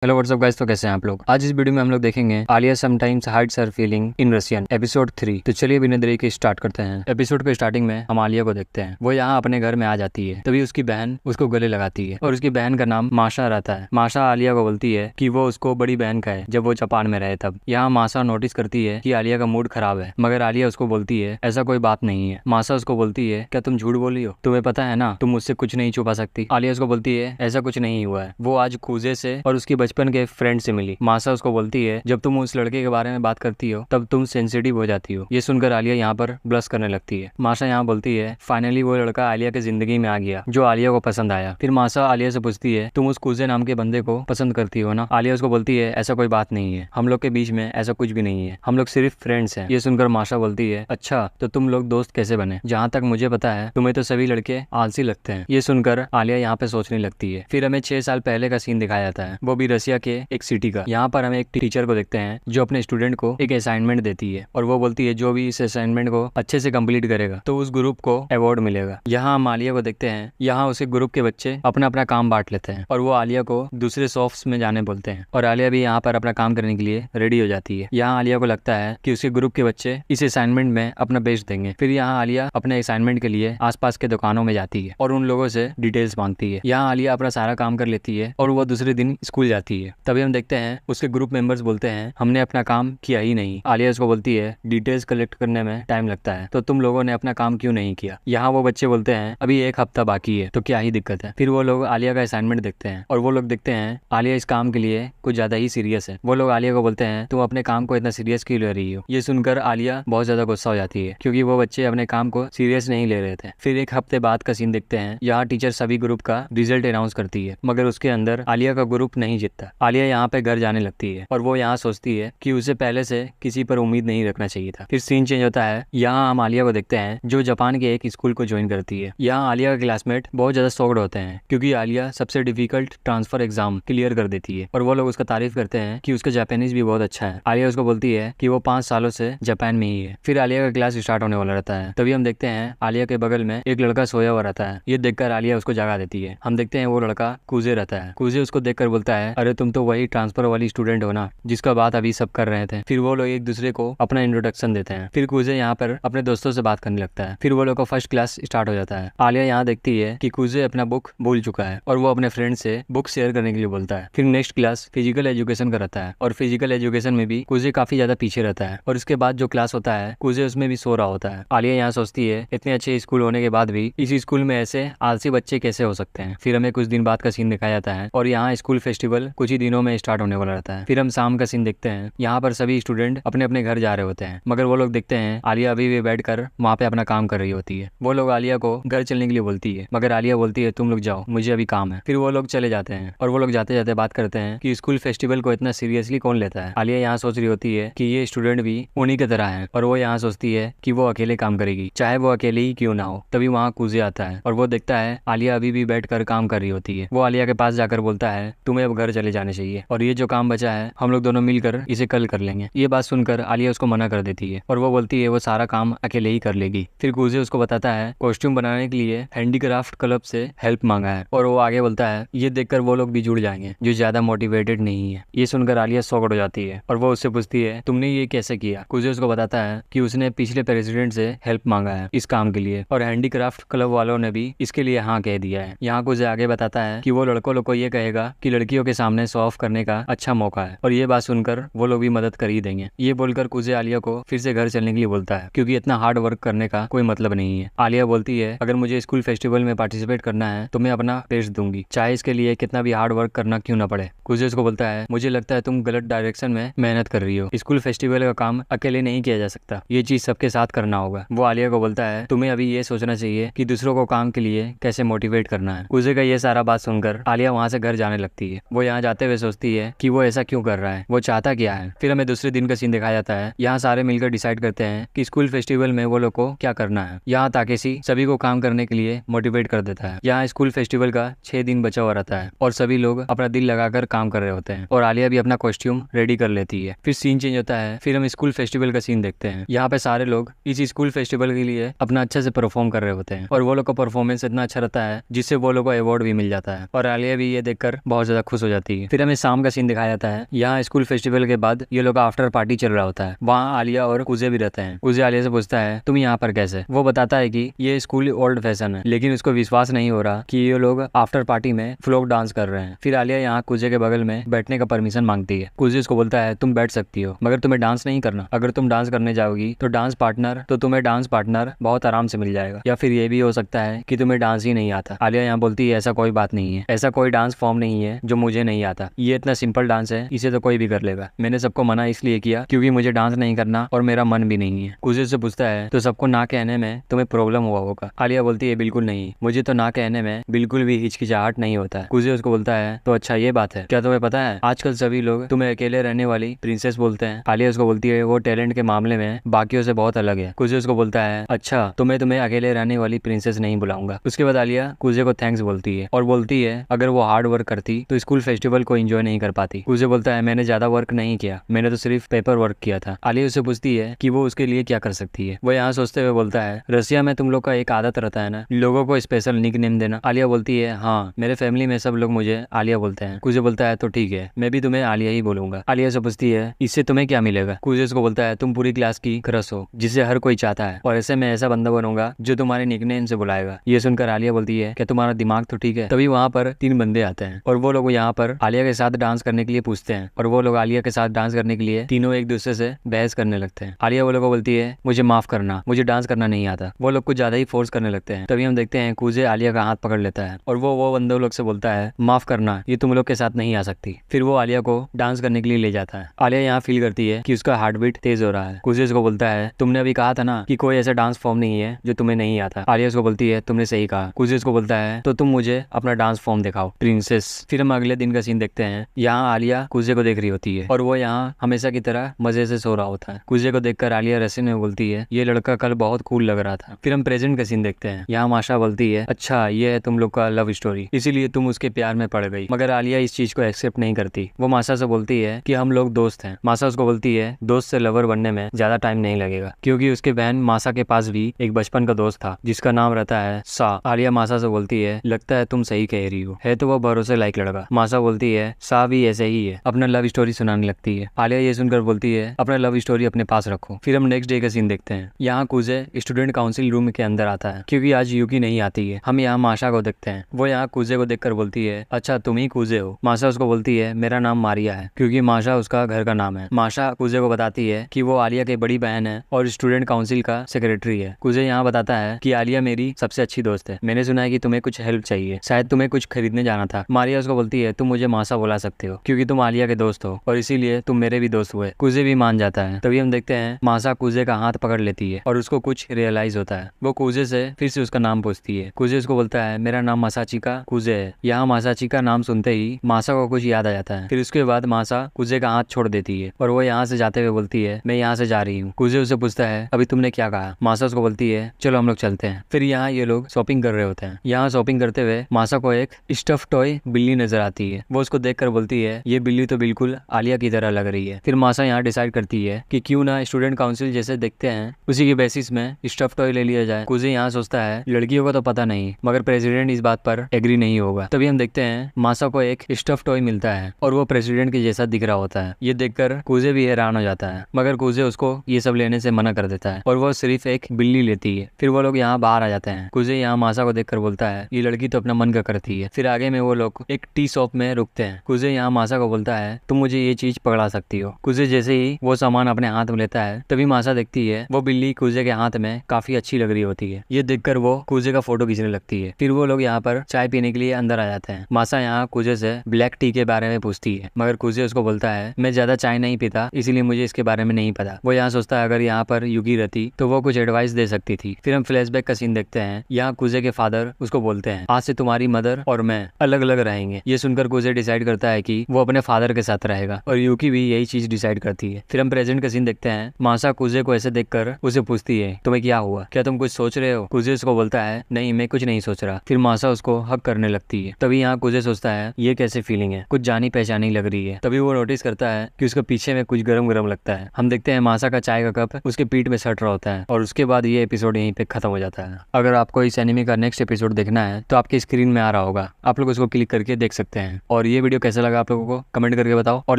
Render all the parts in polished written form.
Hello what's up guys, तो कैसे हैं आप लोग। आज इस वीडियो में हम लोग देखेंगे Alia sometimes hides her feeling in Russian episode 3। तो चलिए बिना देरी के स्टार्ट करते हैं। एपिसोड के स्टार्टिंग में हम आलिया को देखते हैं। वो यहाँ अपने घर में आ जाती है, तभी उसकी बहन उसको गले लगाती है और उसकी बहन का नाम माशा रहता है। माशा आलिया को बोलती है कि वो उसको बड़ी बहन का है जब वो जापान में रहे तब। यहाँ माशा नोटिस करती है कि आलिया का मूड खराब है, मगर आलिया उसको बोलती है ऐसा कोई बात नहीं है। माशा उसको बोलती है क्या तुम झूठ बोली हो, तुम्हें पता है ना तुम मुझसे कुछ नहीं छुपा सकती। आलिया उसको बोलती है ऐसा कुछ नहीं हुआ है, वो आज कूजे से और उसकी बचपन के फ्रेंड मिली। मासा उसको बोलती है जब तुम उस लड़के के बारे में बात करती हो तब तुम सेंसिटिव हो जाती हो। ये सुनकर आलिया यहाँ पर ब्लश करने लगती है। मासा यहाँ बोलती है फाइनली वो लड़का आलिया की जिंदगी में आ गया जो आलिया को पसंद आया। फिर मासा आलिया से पूछती है तुम उस कूजे नाम के बंदे को पसंद करती हो ना। आलिया उसको बोलती है ऐसा कोई बात नहीं है, हम लोग के बीच में ऐसा कुछ भी नहीं है, हम लोग सिर्फ फ्रेंड्स हैं। ये सुनकर मासा बोलती है अच्छा तो तुम लोग दोस्त कैसे बने, जहाँ तक मुझे पता है तुम्हें तो सभी लड़के आलसी लगते हैं। ये सुनकर आलिया यहाँ पे सोचने लगती है। फिर हमें 6 साल पहले का सीन दिखाया जाता है, वो भी रसिया के एक सिटी का। यहाँ पर हमें एक टीचर को देखते हैं जो अपने स्टूडेंट को एक असाइनमेंट देती है और वो बोलती है जो भी इस असाइनमेंट को अच्छे से कंप्लीट करेगा तो उस ग्रुप को अवार्ड मिलेगा। यहाँ हम आलिया को देखते हैं, यहाँ उसे ग्रुप के बच्चे अपना अपना काम बांट लेते हैं और वो आलिया को दूसरे सॉफ्ट्स में जाने बोलते हैं और आलिया भी यहाँ पर अपना काम करने के लिए रेडी हो जाती है। यहाँ आलिया को लगता है कि उसके ग्रुप के बच्चे इस असाइनमेंट में अपना बेस्ट देंगे। फिर यहाँ आलिया अपने असाइनमेंट के लिए आसपास के दुकानों में जाती है और उन लोगों से डिटेल्स मांगती है। यहाँ आलिया अपना सारा काम कर लेती है और वो दूसरे दिन स्कूल जाती है। तभी हम देखते हैं उसके ग्रुप मेंबर्स बोलते हैं हमने अपना काम किया ही नहीं। आलिया उसको बोलती है डिटेल्स कलेक्ट करने में टाइम लगता है तो तुम लोगों ने अपना काम क्यों नहीं किया। यहाँ वो बच्चे बोलते हैं अभी 1 हफ्ता बाकी है तो क्या ही दिक्कत है। फिर वो लोग आलिया का असाइनमेंट देखते हैं और वो लोग देखते हैं आलिया इस काम के लिए कुछ ज्यादा ही सीरियस है। वो लोग आलिया को बोलते हैं तुम अपने काम को इतना सीरियस क्यों ले रही हो। ये सुनकर आलिया बहुत ज्यादा गुस्सा हो जाती है क्योंकि वो बच्चे अपने काम को सीरियस नहीं ले रहे थे। फिर 1 हफ्ते बाद का सीन देखते हैं, यहाँ टीचर सभी ग्रुप का रिजल्ट अनाउंस करती है मगर उसके अंदर आलिया का ग्रुप नहीं जीतता। आलिया यहाँ पे घर जाने लगती है और वो यहाँ सोचती है कि उसे पहले से किसी पर उम्मीद नहीं रखना चाहिए था। फिर सीन चेंज होता है, यहाँ हम आलिया को देखते हैं जो जापान के एक स्कूल को ज्वाइन करती है। यहाँ आलिया का क्लासमेट बहुत ज्यादा शॉक्ड होते हैं क्योंकि आलिया सबसे डिफिकल्ट ट्रांसफर एग्जाम क्लियर कर देती है और वो लोग उसका तारीफ करते हैं कि उसका जापानीज भी बहुत अच्छा है। आलिया उसको बोलती है कि वो 5 सालों से जापान में ही है। फिर आलिया का क्लास स्टार्ट होने वाला रहता है, तभी हम देखते हैं आलिया के बगल में एक लड़का सोया हुआ रहता है। ये देखकर आलिया उसको जगा देती है। हम देखते हैं वो लड़का कूजे रहता है। कूजे उसको देखकर बोलता है अरे तुम तो वही ट्रांसफर वाली स्टूडेंट हो ना जिसका बात अभी सब कर रहे थे। फिर वो लोग एक दूसरे को अपना इंट्रोडक्शन देते हैं। फिर कूजे यहाँ पर अपने दोस्तों से बात करने लगता है। फिर वो लोग का फर्स्ट क्लास स्टार्ट हो जाता है। आलिया यहाँ देखती है कि कूजे अपना बुक भूल चुका है और वो अपने फ्रेंड से बुक शेयर करने के लिए बोलता है। फिर नेक्स्ट क्लास फिजिकल एजुकेशन का रहता है और फिजिकल एजुकेशन में भी कूजे काफी ज्यादा पीछे रहता है और उसके बाद जो क्लास होता है कूजे उसमें भी सो रहा होता है। आलिया यहाँ सोचती है इतने अच्छे स्कूल होने के बाद भी इस स्कूल में ऐसे आलसी बच्चे कैसे हो सकते हैं। फिर हमें कुछ दिन बाद का सीन दिखाया जाता है और यहाँ स्कूल फेस्टिवल कुछ ही दिनों में स्टार्ट होने वाला रहता है। फिर हम शाम का सीन देखते हैं, यहाँ पर सभी स्टूडेंट अपने अपने घर जा रहे होते हैं मगर वो लोग देखते हैं आलिया अभी भी बैठकर वहाँ पे अपना काम कर रही होती है। वो लोग आलिया को घर चलने के लिए बोलती है मगर आलिया बोलती है तुम लोग जाओ, मुझे अभी काम है। फिर वो लोग चले जाते हैं और वो लोग जाते जाते बात करते हैं कि स्कूल फेस्टिवल को इतना सीरियसली कौन लेता है। आलिया यहाँ सोच रही होती है कि ये स्टूडेंट भी उन्हीं की तरह है और वो यहाँ सोचती है कि वो अकेले काम करेगी चाहे वो अकेले ही क्यों ना हो। तभी वहाँ कूजे आता है और वो देखता है आलिया अभी भी बैठ कर काम कर रही होती है। वो आलिया के पास जाकर बोलता है तुम्हें अब घर चले जाने चाहिए और ये जो काम बचा है हम लोग दोनों मिलकर इसे कल कर लेंगे। ये बात सुनकर आलिया उसको मना कर देती है और वो बोलती है वो सारा काम अकेले ही कर लेगी। फिर कूजे उसको बताता है कॉस्ट्यूम बनाने के लिए हैंडीक्राफ्ट क्लब से हेल्प मांगा है और वो आगे बोलता है ये देखकर वो लोग भी जुड़ जाएंगे जो ज्यादा मोटिवेटेड नहीं है। ये सुनकर आलिया शॉक्ड हो जाती है और वो उससे पूछती है तुमने ये कैसे किया। कूजे उसको बताता है कि उसने पिछले प्रेसिडेंट से हेल्प मांगा है इस काम के लिए और हैंडीक्राफ्ट क्लब वालों ने भी इसके लिए हाँ कह दिया है। यहाँ कूजे आगे बताता है कि वो लड़कों लोग को ये कहेगा कि लड़कियों के सामने शो ऑफ करने का अच्छा मौका है और ये बात सुनकर वो लोग भी मदद कर ही देंगे। ये बोलकर कूजे आलिया को फिर से घर चलने के लिए बोलता है क्योंकि इतना हार्ड वर्क करने का कोई मतलब नहीं है। आलिया बोलती है अगर मुझे स्कूल फेस्टिवल में पार्टिसिपेट करना है तो मैं अपना बेस्ट दूंगी चाहे इसके लिए कितना भी हार्ड वर्क करना क्यों ना पड़े। कूजे उसको बोलता है मुझे लगता है तुम गलत डायरेक्शन में मेहनत कर रही हो, स्कूल फेस्टिवल का काम अकेले नहीं किया जा सकता, ये चीज सबके साथ करना होगा। वो आलिया को बोलता है तुम्हें अभी ये सोचना चाहिए कि दूसरों को काम के लिए कैसे मोटिवेट करना है। कूजे का ये सारा बात सुनकर आलिया वहाँ से घर जाने लगती है। वो यहाँ जाते हुए सोचती है कि वो ऐसा क्यों कर रहा है, वो चाहता क्या है। फिर हमें दूसरे दिन का सीन दिखाया जाता है, यहाँ सारे मिलकर डिसाइड करते हैं कि स्कूल फेस्टिवल में वो लोग को क्या करना है। यहाँ ताकेशी सभी को काम करने के लिए मोटिवेट कर देता है। यहाँ स्कूल फेस्टिवल का 6 दिन बचा हुआ रहता है और सभी लोग अपना दिल लगाकर काम कर रहे होते हैं और आलिया भी अपना कॉस्ट्यूम रेडी कर लेती है। फिर सीन चेंज होता है, फिर हम स्कूल फेस्टिवल का सीन देखते हैं। यहाँ पे सारे लोग इस स्कूल फेस्टिवल के लिए अपना अच्छे से परफॉर्म कर रहे होते हैं और वो लोग का परफॉर्मेंस इतना अच्छा रहता है जिससे वो लोग को अवार्ड भी मिल जाता है और आलिया भी ये देखकर बहुत ज्यादा खुश हो जाती है। जाती है। फिर हमें शाम का सीन दिखाया जाता है। यहाँ स्कूल फेस्टिवल के बाद ये लोग आफ्टर पार्टी चल रहा होता है। वहाँ आलिया और कुजे भी रहते हैं। कुजे आलिया से पूछता है तुम यहाँ पर कैसे। वो बताता है कि ये स्कूल ओल्ड फैशन है, लेकिन उसको विश्वास नहीं हो रहा कि ये लोग आफ्टर पार्टी में फ्लोक डांस कर रहे हैं। फिर आलिया यहाँ कुजे के बगल में बैठने का परमिशन मांगती है। कुजे उसको बोलता है तुम बैठ सकती हो, मगर तुम्हें डांस नहीं करना। अगर तुम डांस करने जाओगी तो तुम्हें डांस पार्टनर बहुत आराम से मिल जाएगा, या फिर ये भी हो सकता है कि तुम्हें डांस ही नहीं आता। आलिया यहाँ बोलती है ऐसा कोई बात नहीं है, ऐसा कोई डांस फॉर्म नहीं है जो मुझे नहीं आता। ये इतना सिंपल डांस है, इसे तो कोई भी कर लेगा। मैंने सबको मना इसलिए किया क्योंकि मुझे डांस नहीं करना और मेरा मन भी नहीं है। कुजे से पूछता है तो सबको ना कहने में तुम्हें प्रॉब्लम हुआ होगा। आलिया बोलती है बिल्कुल नहीं, मुझे तो ना कहने में बिल्कुल भी हिचकिचाहट नहीं होता है। कुजे उसको बोलता है तो अच्छा ये बात है, क्या तुम्हें पता है आजकल सभी लोग तुम्हें अकेले रहने वाली प्रिंसेस बोलते हैं। आलिया उसको बोलती है वो टैलेंट के मामले में बाकियों से बहुत अलग है। कुजे उसको बोलता है अच्छा तो मैं तुम्हें अकेले रहने वाली प्रिंसेस नहीं बुलाऊंगा। उसके बाद आलिया कुजे को थैंक्स बोलती है और बोलती है अगर वो हार्ड वर्क करती तो स्कूल फेस्टिवल को एंजॉय नहीं कर पाती। कुजे बोलता है मैंने ज्यादा वर्क नहीं किया, मैंने तो सिर्फ पेपर वर्क किया था। आलिया उससे पूछती है कि वो उसके लिए क्या कर सकती है। वो यहाँ सोचते हुए बोलता है रसिया में तुम लोग का एक आदत रहता है ना, लोगों को स्पेशल निक नेम देना। आलिया बोलती है हाँ, मेरे फैमिली में सब लोग मुझे आलिया बोलते हैं। कुजे बोलता है तो ठीक है, मैं भी तुम्हें आलिया ही बोलूंगा। आलिया से पूछती है इससे तुम्हें क्या मिलेगा। कुजे को बोलता है तुम पूरी क्लास की क्रश हो जिसे हर कोई चाहता है, और ऐसे में ऐसा बंदा बनूंगा जो तुम्हारे निकनेम से बुलाएगा। ये सुनकर आलिया बोलती है क्या तुम्हारा दिमाग तो ठीक है। तभी वहाँ पर 3 बंदे आते हैं और वो लोग यहाँ पर आलिया के साथ डांस करने के लिए पूछते हैं, और वो लोग आलिया के साथ डांस करने के लिए तीनों एक दूसरे से बहस करने लगते हैं। आलिया वो लोग को बोलती है मुझे माफ करना, मुझे डांस करना नहीं आता। वो लोग कुछ ज्यादा ही फोर्स करने लगते हैं। तभी हम देखते हैं कुजे आलिया का हाथ पकड़ लेता है और वो बंदे लोग से बोलता है माफ करना, ये तुम लोग के साथ नहीं आ सकती। फिर वो आलिया को डांस करने के लिए ले जाता है। आलिया यहाँ फील करती है कि उसका हार्ट बीट तेज हो रहा है। कुजे को बोलता है तुमने अभी कहा था ना कि कोई ऐसा डांस फॉर्म नहीं है जो तुम्हें नहीं आता। आलिया उसको बोलती है तुमने सही कहा। कुजे को बोलता है तो तुम मुझे अपना डांस फॉर्म दिखाओ प्रिंसेस। फिर हम अगले दिन का सीन देखते हैं। यहाँ आलिया कुजे को देख रही होती है और वो यहाँ हमेशा की तरह मजे से सो रहा होता है। कुजे को देखकर आलिया रस्सी में बोलती है ये लड़का कल बहुत कूल लग रहा था। फिर हम प्रेजेंट का सीन देखते हैं। यहाँ माशा बोलती है अच्छा ये है तुम लोग का लव स्टोरी, इसीलिए तुम उसके प्यार में पड़ गई। मगर आलिया इस चीज को एक्सेप्ट नहीं करती। वो माशा से बोलती है कि हम लोग दोस्त हैं। माशा उसको बोलती है दोस्त से लवर बनने में ज्यादा टाइम नहीं लगेगा, क्योंकि उसके बहन माशा के पास भी एक बचपन का दोस्त था जिसका नाम रहता है सा। आलिया माशा से बोलती है लगता है तुम सही कह रही हो, है तो वो भरोसे लायक लड़का। माशा बोलती है सा भी ऐसे ही है, अपना लव स्टोरी सुनाने लगती है। आलिया ये सुनकर बोलती है अपना लव स्टोरी अपने पास रखो। फिर हम नेक्स्ट डे का सीन देखते हैं। यहाँ कुजे स्टूडेंट काउंसिल रूम के अंदर आता है क्योंकि आज यूकी नहीं आती है। हम यहाँ माशा को देखते हैं। वो यहाँ कुजे को देखकर बोलती है अच्छा तुम ही कुजे हो। माशा उसको बोलती है मेरा नाम मारिया है, क्योंकि माशा उसका घर का नाम है। माशा कुजे को बताती है कि वो आलिया की बड़ी बहन है और स्टूडेंट काउंसिल का सेक्रेटरी है। कुजे यहाँ बताता है कि आलिया मेरी सबसे अच्छी दोस्त है, मैंने सुना है कि तुम्हें कुछ हेल्प चाहिए, शायद तुम्हें कुछ खरीदने जाना था। मारिया उसको बोलती है तुम मुझे माशा बुला सकते हो क्योंकि तुम आलिया के दोस्त हो और इसीलिए तुम मेरे भी दोस्त हुए। कुजे भी मान जाता है। तभी हम देखते हैं माशा कुजे का हाथ पकड़ लेती है और उसको कुछ रियलाइज होता है। वो कुजे से फिर से उसका नाम पूछती है। कुजे उसको बोलता है मेरा नाम मासाचिका कुजे है। यहाँ मासाचिका नाम सुनते ही माशा को कुछ याद आ जाता है। फिर उसके बाद माशा कुजे का हाथ छोड़ देती है और वो यहाँ से जाते हुए बोलती है मैं यहाँ से जा रही हूँ। कुजे उसे पूछता है अभी तुमने क्या कहा। माशा उसको बोलती है चलो हम लोग चलते हैं। फिर यहाँ ये लोग शॉपिंग कर रहे होते हैं। यहाँ शॉपिंग करते हुए माशा को एक स्टफ टॉय बिल्ली नजर आती है। वो उसको देखकर बोलती है ये बिल्ली तो बिल्कुल आलिया की तरह लग रही है। फिर माशा यहाँ डिसाइड करती है कि क्यों ना स्टूडेंट काउंसिल जैसे देखते हैं उसी की बेसिस में स्टफ टॉय ले लिया जाए। कुजे यहाँ सोचता है लड़कियों को तो पता नहीं, मगर प्रेसिडेंट इस बात पर एग्री नहीं होगा। तभी हम देखते हैं माशा को एक स्टफ टॉय मिलता है और वो प्रेसिडेंट के जैसा दिख रहा होता है। ये देखकर कुजे भी हैरान हो जाता है, मगर कुजे उसको ये सब लेने से मना कर देता है और वो सिर्फ एक बिल्ली लेती है। फिर वो लोग यहाँ बाहर आ जाते हैं। कुजे यहाँ माशा को देखकर बोलता है ये लड़की तो अपना मन का करती है। फिर आगे में वो लोग एक टी शॉप में रुकते हैं। कुजे यहाँ माशा को बोलता है तुम मुझे ये चीज पकड़ा सकती हो। कुजे जैसे ही वो सामान अपने हाथ में लेता है तभी माशा देखती है वो बिल्ली कुजे के हाथ में काफी अच्छी लग रही होती है। ये देखकर वो कुजे का फोटो खींचने लगती है। फिर वो लोग यहाँ पर चाय पीने के लिए अंदर आ जाते हैं। माशा यहाँ कुजे से ब्लैक टी के बारे में पूछती है, मगर कुजे उसको बोलता है मैं ज्यादा चाय नहीं पीता, इसीलिए मुझे इसके बारे में नहीं पता। वो यहाँ सोचता है अगर यहाँ पर युकी रहती तो वो कुछ एडवाइस दे सकती थी। फिर हम फ्लैशबैक का सीन देखते हैं। यहाँ कुजे के फादर उसको बोलते हैं आज से तुम्हारी मदर और मैं अलग अलग रहेंगे। ये सुनकर कुजे डिसाइड करता है कि वो अपने फादर के साथ रहेगा और युकी भी यही चीज डिसाइड करती है। फिर हम प्रेजेंट का सीन देखते हैं। माशा कुजे को ऐसे देखकर उसे पूछती है तुम्हें क्या हुआ, क्या तुम कुछ सोच रहे हो। कुजे उसको बोलता है नहीं मैं कुछ नहीं सोच रहा। फिर माशा उसको हक करने लगती है। तभी यहाँ कुजे सोचता है ये कैसे फीलिंग है, कुछ जानी पहचानी लग रही है। तभी वो नोटिस करता है कि उसके पीछे में कुछ गरम गरम लगता है। हम देखते हैं माशा का चाय का कप उसके पीठ में सट रहा होता है और उसके बाद ये एपिसोड यहीं पे खत्म हो जाता है। अगर आपको इस एनिमे का नेक्स्ट एपिसोड देखना है तो आपके स्क्रीन में आ रहा होगा, आप लोग उसको क्लिक करके देख सकते हैं। और और ये वीडियो कैसा लगा आप लोगों को कमेंट करके बताओ और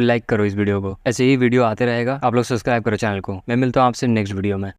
लाइक करो इस वीडियो को। ऐसे ही वीडियो आते रहेगा, आप लोग सब्सक्राइब करो चैनल को। मैं मिलता हूँ आपसे नेक्स्ट वीडियो में।